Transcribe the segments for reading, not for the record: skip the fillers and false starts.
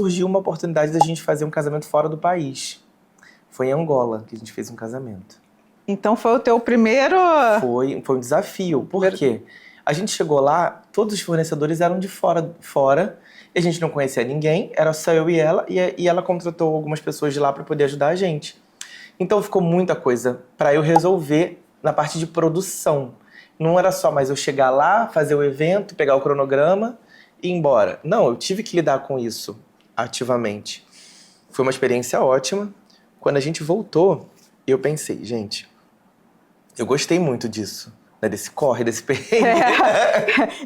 surgiu uma oportunidade da gente fazer um casamento fora do país. Foi em Angola que a gente fez um casamento. Então foi o teu primeiro... Foi um desafio. Por quê? A gente chegou lá, todos os fornecedores eram de fora, e a gente não conhecia ninguém, era só eu e ela contratou algumas pessoas de lá para poder ajudar a gente. Então ficou muita coisa para eu resolver na parte de produção. Não era só mais eu chegar lá, fazer o evento, pegar o cronograma e ir embora. Não, eu tive que lidar com isso ativamente. Foi uma experiência ótima. Quando a gente voltou, eu pensei, gente, eu gostei muito disso, né, desse corre, desse perrengue.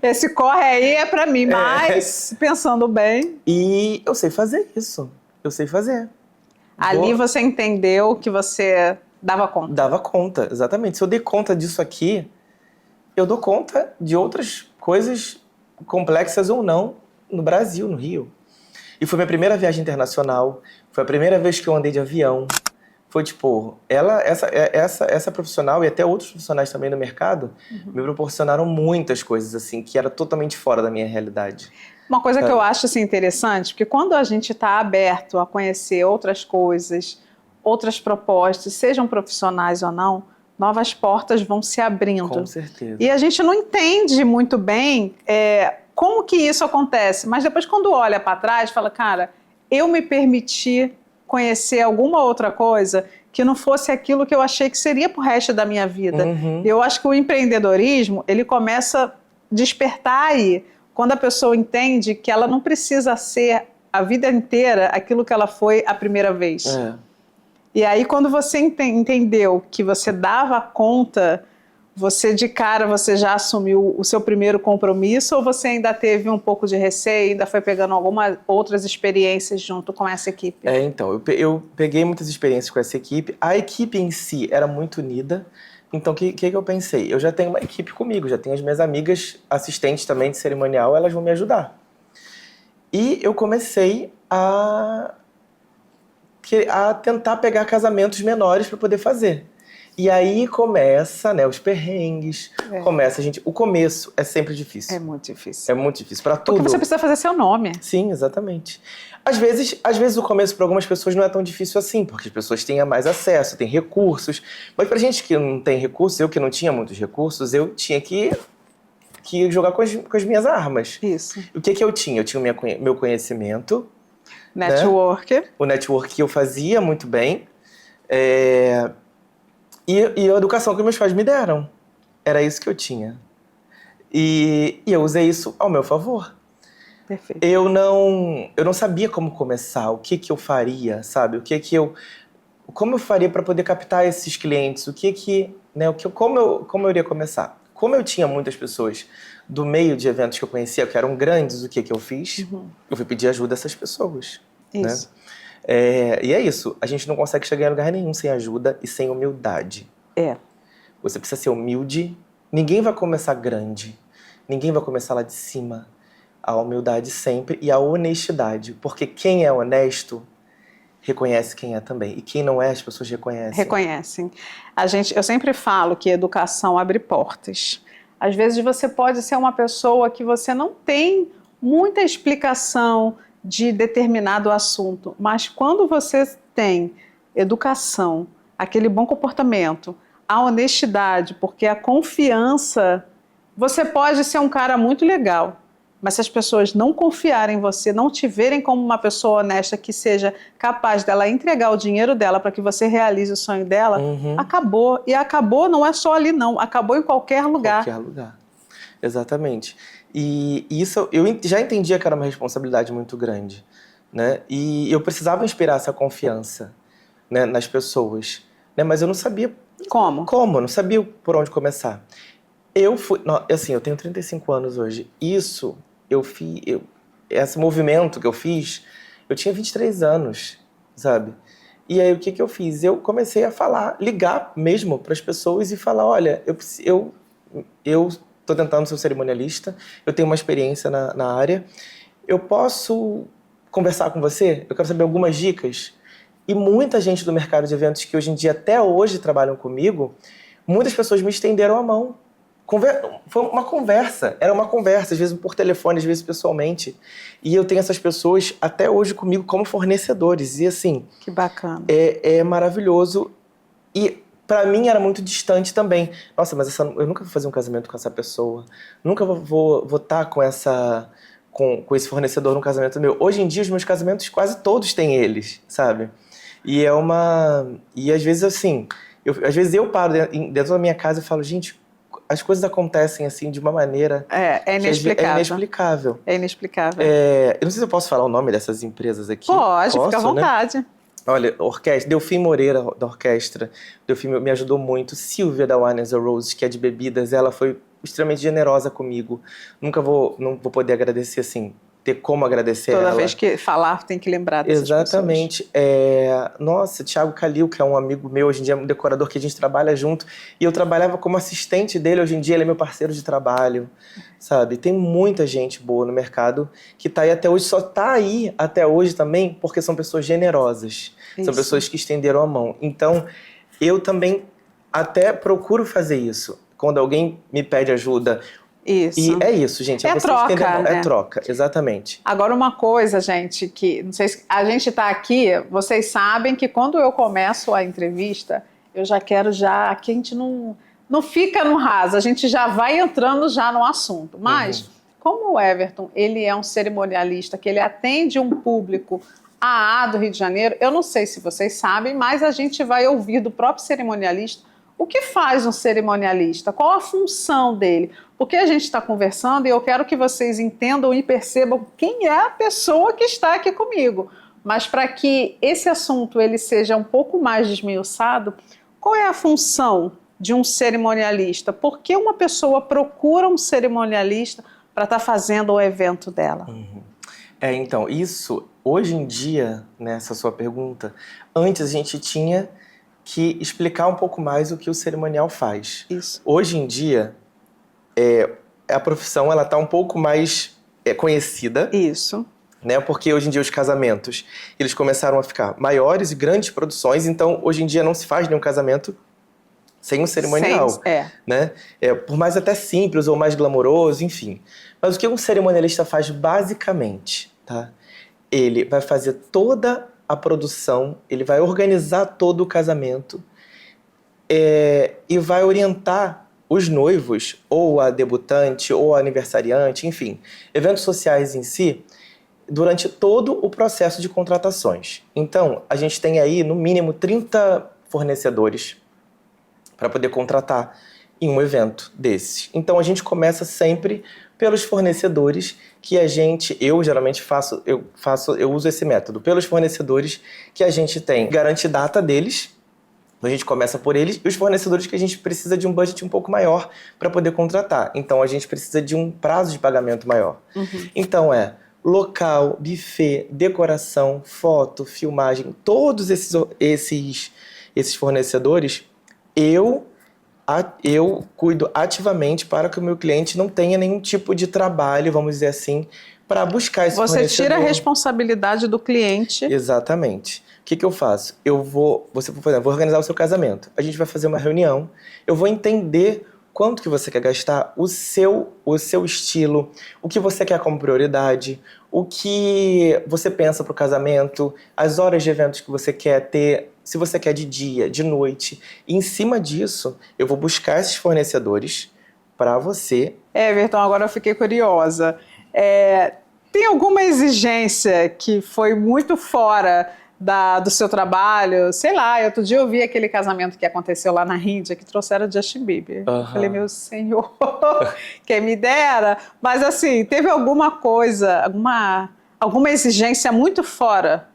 Esse corre aí é pra mim, mas pensando bem... E eu sei fazer isso, eu sei fazer. Ali você entendeu que você dava conta. Dava conta, exatamente. Se eu dei conta disso aqui, eu dou conta de outras coisas complexas ou não no Brasil, no Rio. E foi minha primeira viagem internacional, foi a primeira vez que eu andei de avião. Foi tipo, essa profissional e até outros profissionais também no mercado me proporcionaram muitas coisas assim, que era totalmente fora da minha realidade. Uma coisa que eu acho assim, interessante, porque quando a gente está aberto a conhecer outras coisas, outras propostas, sejam profissionais ou não, novas portas vão se abrindo. Com certeza. E a gente não entende muito bem como que isso acontece, mas depois quando olha para trás, fala, cara, eu me permiti conhecer alguma outra coisa que não fosse aquilo que eu achei que seria pro resto da minha vida. Eu acho que o empreendedorismo, ele começa a despertar aí, quando a pessoa entende que ela não precisa ser a vida inteira aquilo que ela foi a primeira vez. E aí, quando você entendeu que você dava conta, você de cara, você já assumiu o seu primeiro compromisso ou você ainda teve um pouco de receio, ainda foi pegando algumas outras experiências junto com essa equipe? Então, eu peguei muitas experiências com essa equipe. A equipe em si era muito unida. Então, o que eu pensei? Eu já tenho uma equipe comigo, já tenho as minhas amigas assistentes também de cerimonial, elas vão me ajudar. E eu comecei a tentar pegar casamentos menores para poder fazer. E aí começa, né, os perrengues, começa a gente... O começo é sempre difícil. É muito difícil. É muito difícil, para tudo. Porque você precisa fazer seu nome. Sim, exatamente. Às vezes o começo para algumas pessoas não é tão difícil assim, porque as pessoas têm mais acesso, têm recursos. Mas pra gente que não tem recursos, eu que não tinha muitos recursos, eu tinha que jogar com as minhas armas. Isso. O que eu tinha? Eu tinha o meu conhecimento. Network. Né? O network que eu fazia muito bem. E a educação que meus pais me deram. Era isso que eu tinha. E eu usei isso ao meu favor. Perfeito. Eu não sabia como começar, o que eu faria, sabe? Como eu faria para poder captar esses clientes? Como eu iria começar? Como eu tinha muitas pessoas do meio de eventos que eu conhecia, que eram grandes, o que eu fiz? Eu fui pedir ajuda a essas pessoas. Isso. Né? E é isso. A gente não consegue chegar em lugar nenhum sem ajuda e sem humildade. Você precisa ser humilde. Ninguém vai começar grande. Ninguém vai começar lá de cima. A humildade sempre e a honestidade. Porque quem é honesto reconhece quem é também. E quem não é, as pessoas reconhecem. Reconhecem. Eu sempre falo que educação abre portas. Às vezes você pode ser uma pessoa que você não tem muita explicação de determinado assunto, mas quando você tem educação, aquele bom comportamento, a honestidade, porque a confiança, você pode ser um cara muito legal, mas se as pessoas não confiarem em você, não te verem como uma pessoa honesta que seja capaz dela entregar o dinheiro dela para que você realize o sonho dela, acabou. E acabou não é só ali não, acabou em qualquer lugar. Qualquer lugar. Exatamente. E isso eu já entendia que era uma responsabilidade muito grande, né? E eu precisava inspirar essa confiança, né, nas pessoas, né? Mas eu não sabia como, eu não sabia por onde começar. Eu tenho 35 anos hoje. Esse movimento que eu fiz, eu tinha 23 anos, sabe? E aí o que eu fiz? Eu comecei a ligar mesmo para as pessoas e falar, olha, eu tô tentando ser um cerimonialista, eu tenho uma experiência na área, eu posso conversar com você? Eu quero saber algumas dicas. E muita gente do mercado de eventos que hoje em dia, até hoje, trabalham comigo, muitas pessoas me estenderam a mão. Foi uma conversa, era uma conversa, às vezes por telefone, às vezes pessoalmente. E eu tenho essas pessoas até hoje comigo como fornecedores. E assim, Que bacana. é maravilhoso. E pra mim era muito distante também. Nossa, mas eu nunca vou fazer um casamento com essa pessoa. Nunca vou estar com com esse fornecedor num casamento meu. Hoje em dia, os meus casamentos quase todos têm eles, sabe? E às vezes assim, às vezes eu paro dentro da minha casa e falo, gente, as coisas acontecem assim de uma maneira É inexplicável. é inexplicável. É inexplicável. Eu não sei se eu posso falar o nome dessas empresas aqui. Pode, Posso, fica à né? vontade. Olha, orquestra, Delfim Moreira, da orquestra. Delfim me ajudou muito. Silvia, da Wines and Roses, que é de bebidas, ela foi extremamente generosa comigo. Não vou poder agradecer, assim, ter como agradecer ela. Toda vez que falar, tem que lembrar dessas Exatamente. Nossa, Thiago Calil, que é um amigo meu, hoje em dia é um decorador que a gente trabalha junto. E eu trabalhava como assistente dele, hoje em dia ele é meu parceiro de trabalho, sabe? Tem muita gente boa no mercado que tá aí até hoje, só tá aí até hoje também porque são pessoas generosas. São Isso. pessoas que estenderam a mão. Então, eu também até procuro fazer isso. Quando alguém me pede ajuda. Isso. E é isso, gente. É você troca, estender a mão. né? É troca, exatamente. Agora, uma coisa, gente, que não sei se a gente está aqui, vocês sabem que quando eu começo a entrevista, eu já quero que a gente não fica no raso, a gente já vai entrando já no assunto. Mas, como o Everton, ele é um cerimonialista, que ele atende um público do Rio de Janeiro, eu não sei se vocês sabem, mas a gente vai ouvir do próprio cerimonialista o que faz um cerimonialista, qual a função dele. Porque a gente está conversando e eu quero que vocês entendam e percebam quem é a pessoa que está aqui comigo. Mas para que esse assunto ele seja um pouco mais desmiuçado, qual é a função de um cerimonialista? Por que uma pessoa procura um cerimonialista para estar fazendo o evento dela? Então, isso, hoje em dia, nessa sua pergunta, antes a gente tinha que explicar um pouco mais o que o cerimonial faz. Isso. Hoje em dia, a profissão ela tá um pouco mais conhecida. Isso. Né? Porque hoje em dia os casamentos, eles começaram a ficar maiores e grandes produções, então hoje em dia não se faz nenhum casamento sem um cerimonial. Né? Por mais até simples ou mais glamouroso, enfim. Mas o que um cerimonialista faz basicamente? Tá? Ele vai fazer toda a produção, ele vai organizar todo o casamento e vai orientar os noivos, ou a debutante, ou a aniversariante, enfim, eventos sociais em si, durante todo o processo de contratações. Então, a gente tem aí, no mínimo, 30 fornecedores para poder contratar em um evento desses. Então, a gente começa sempre pelos fornecedores que eu geralmente eu uso esse método, pelos fornecedores que a gente tem garante data deles, a gente começa por eles, e os fornecedores que a gente precisa de um budget um pouco maior para poder contratar. Então, a gente precisa de um prazo de pagamento maior. Então, local, buffet, decoração, foto, filmagem, todos esses fornecedores, eu cuido ativamente para que o meu cliente não tenha nenhum tipo de trabalho, vamos dizer assim, para buscar esse fornecedor. Você tira a responsabilidade do cliente. Exatamente. O que eu faço? Você, por exemplo, vou organizar o seu casamento. A gente vai fazer uma reunião, eu vou entender quanto que você quer gastar, o seu estilo, o que você quer como prioridade, o que você pensa para o casamento, as horas de eventos que você quer ter, se você quer de dia, de noite. E em cima disso, eu vou buscar esses fornecedores para você. Everton, agora eu fiquei curiosa. Tem alguma exigência que foi muito fora do seu trabalho? Sei lá, outro dia eu vi aquele casamento que aconteceu lá na Índia, que trouxeram Justin Bieber. Eu falei, meu senhor, quem me dera. Mas assim, teve alguma coisa, alguma exigência muito fora?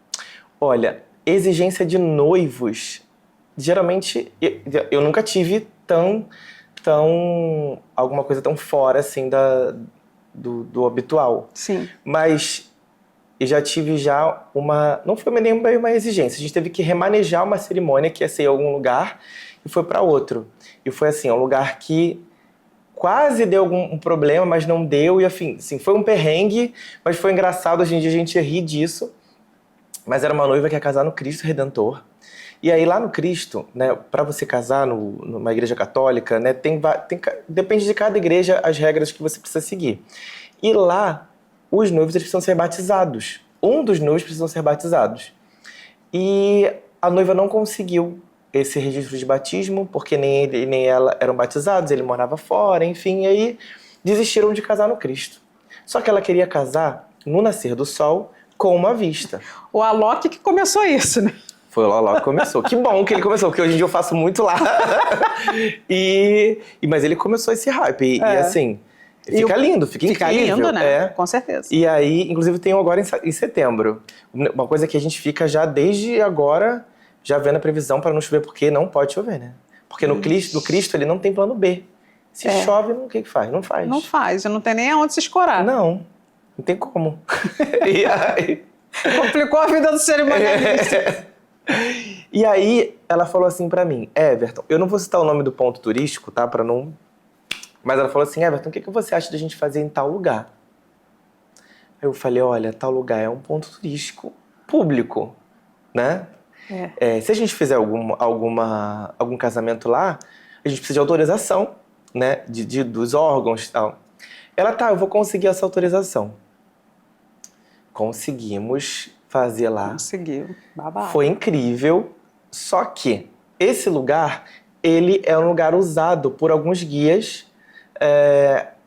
Olha, exigência de noivos, geralmente eu nunca tive alguma coisa tão fora assim do habitual. Sim. Mas eu já tive não foi nem bem uma exigência, a gente teve que remanejar uma cerimônia que ia ser em algum lugar e foi para outro. E foi assim, um lugar que quase deu algum problema, mas não deu, e assim, foi um perrengue, mas foi engraçado, hoje em dia a gente ri disso. Mas era uma noiva que ia casar no Cristo Redentor. E aí lá no Cristo, né, para você casar numa igreja católica, né, depende de cada igreja as regras que você precisa seguir. E lá, os noivos eles precisam ser batizados. Um dos noivos precisa ser batizados. E a noiva não conseguiu esse registro de batismo, porque nem ele nem ela eram batizados, ele morava fora, enfim, e aí desistiram de casar no Cristo. Só que ela queria casar no nascer do sol com uma vista. O Alok que começou isso, né? Foi o Alok que começou. Que bom que ele começou, porque hoje em dia eu faço muito lá. Mas ele começou esse hype. E assim, fica lindo, fica incrível. Fica lindo, né? Com certeza. E aí, inclusive, tem um agora em setembro. Uma coisa que a gente fica já desde agora, já vendo a previsão para não chover, porque não pode chover, né? Porque no Cristo ele não tem plano B. Se chove, o que faz? Não faz. Não faz, não tem nem aonde se escorar. Não tem como. E aí... Complicou a vida do cerimonialista. E aí, ela falou assim pra mim, Everton, eu não vou citar o nome do ponto turístico, tá? Pra não... Mas ela falou assim, Everton, o que você acha de a gente fazer em tal lugar? Aí eu falei, olha, tal lugar é um ponto turístico público, né? Se a gente fizer algum casamento lá, a gente precisa de autorização, né? Dos órgãos e tal. Ela, eu vou conseguir essa autorização. Conseguimos fazer lá. Conseguiu. Babado. Foi incrível, só que esse lugar, ele é um lugar usado por alguns guias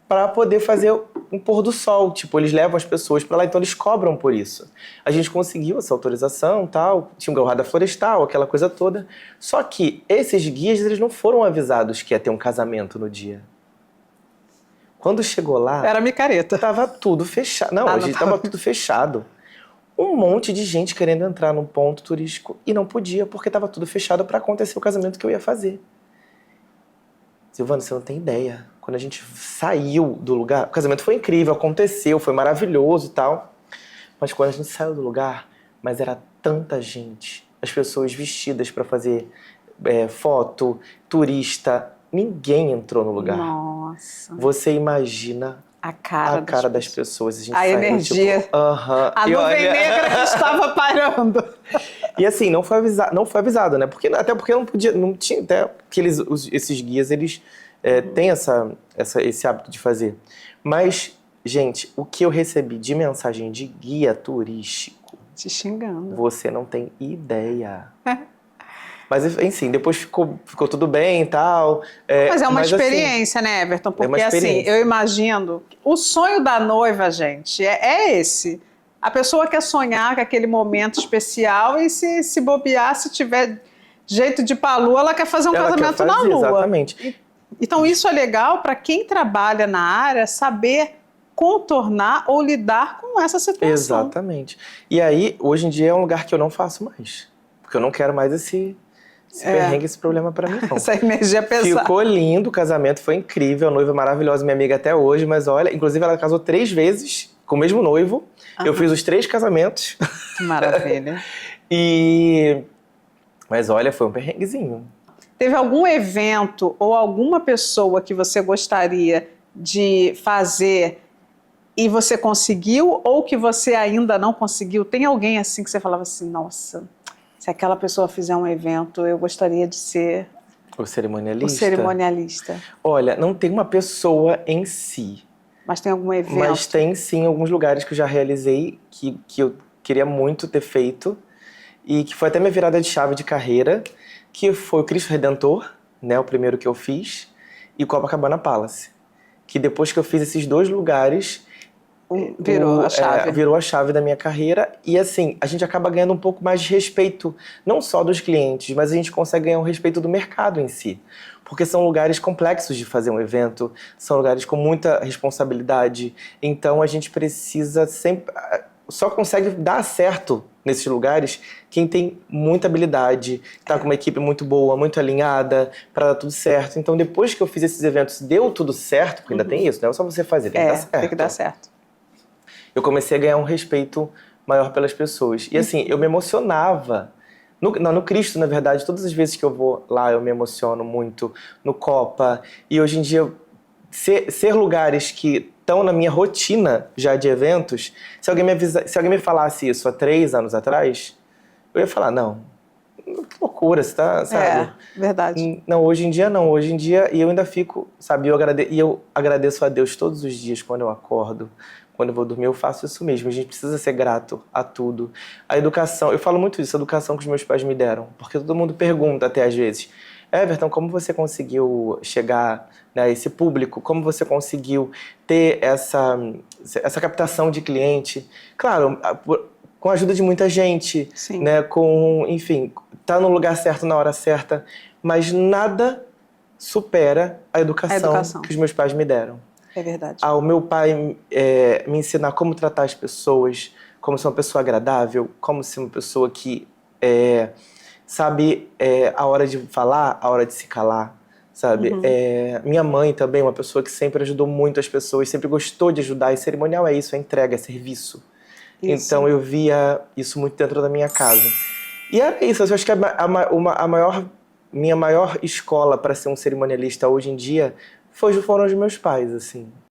para poder fazer um pôr do sol. Tipo, eles levam as pessoas para lá, então eles cobram por isso. A gente conseguiu essa autorização, tal, tinha um guarda florestal, aquela coisa toda. Só que esses guias, eles não foram avisados que ia ter um casamento no dia. Quando chegou lá... Era micareta. Tava tudo fechado. Não, hoje tava tudo fechado. Um monte de gente querendo entrar num ponto turístico e não podia, porque tava tudo fechado para acontecer o casamento que eu ia fazer. Silvana, você não tem ideia. Quando a gente saiu do lugar... O casamento foi incrível, aconteceu, foi maravilhoso e tal. Mas quando a gente saiu do lugar, mas era tanta gente. As pessoas vestidas para fazer foto, turista... Ninguém entrou no lugar. Nossa. Você imagina a cara das pessoas. A gente saiu, energia. Tipo, a nuvem negra que estava parando. E assim, não foi avisado, né? Até porque não tinha, até porque esses guias, eles têm esse hábito de fazer. Mas, gente, o que eu recebi de mensagem de guia turístico... Te xingando. Você não tem ideia. Mas, enfim, depois ficou tudo bem e tal. Mas é uma experiência, assim, né, Everton? Porque, assim, eu imagino... O sonho da noiva, gente, é esse. A pessoa quer sonhar com aquele momento especial e se bobear, se tiver jeito de ir pra lua, ela quer fazer um casamento na lua. Exatamente. Então, isso é legal para quem trabalha na área saber contornar ou lidar com essa situação. Exatamente. E aí, hoje em dia, é um lugar que eu não faço mais. Porque eu não quero mais esse perrengue, esse problema pra mim, não. Essa energia pesada. Ficou lindo, o casamento foi incrível, a noiva maravilhosa, minha amiga até hoje, mas olha, inclusive ela casou 3 vezes com o mesmo noivo. Eu fiz os 3 casamentos. Que maravilha. Mas olha, foi um perrenguezinho. Teve algum evento ou alguma pessoa que você gostaria de fazer e você conseguiu ou que você ainda não conseguiu? Tem alguém assim que você falava assim, nossa... Se aquela pessoa fizer um evento, eu gostaria de ser... O cerimonialista? O cerimonialista. Olha, não tem uma pessoa em si. Mas tem algum evento? Mas tem, sim, alguns lugares que eu já realizei, que eu queria muito ter feito, e que foi até minha virada de chave de carreira, que foi o Cristo Redentor, né, o primeiro que eu fiz, e o Copacabana Palace. Que depois que eu fiz esses 2 lugares... Virou a chave. Virou a chave da minha carreira. E assim, a gente acaba ganhando um pouco mais de respeito, não só dos clientes, mas a gente consegue ganhar um respeito do mercado em si. Porque são lugares complexos de fazer um evento, são lugares com muita responsabilidade. Então a gente precisa sempre... Só consegue dar certo nesses lugares quem tem muita habilidade, tá com uma equipe muito boa, muito alinhada, para dar tudo certo. Então depois que eu fiz esses eventos, deu tudo certo, porque ainda tem isso, não é só você fazer, tem que dar certo. Tem que dar certo. Eu comecei a ganhar um respeito maior pelas pessoas. E assim, eu me emocionava. No Cristo, na verdade, todas as vezes que eu vou lá, eu me emociono muito. No Copa. E hoje em dia, ser lugares que tão na minha rotina já de eventos. Se alguém me falasse isso há 3 anos atrás, eu ia falar, não, que loucura, você tá, sabe? Verdade. Não, hoje em dia não. Hoje em dia, e eu ainda fico, sabe? E eu agradeço a Deus todos os dias quando eu acordo, quando eu vou dormir, eu faço isso mesmo. A gente precisa ser grato a tudo. A educação, eu falo muito isso, a educação que os meus pais me deram. Porque todo mundo pergunta até às vezes, Everton, como você conseguiu chegar, né, a esse público? Como você conseguiu ter essa captação de cliente? Claro, com a ajuda de muita gente, Sim. né? Enfim, tá no lugar certo na hora certa, mas nada supera a educação que os meus pais me deram. É verdade. O meu pai me ensinar como tratar as pessoas, como ser uma pessoa agradável, como ser uma pessoa que sabe a hora de falar, a hora de se calar, sabe? Minha mãe também, uma pessoa que sempre ajudou muito as pessoas, sempre gostou de ajudar, e cerimonial é isso, é entrega, é serviço. Isso. Então eu via isso muito dentro da minha casa. E era isso, eu acho que minha maior escola para ser um cerimonialista hoje em dia foram os meus pais, assim.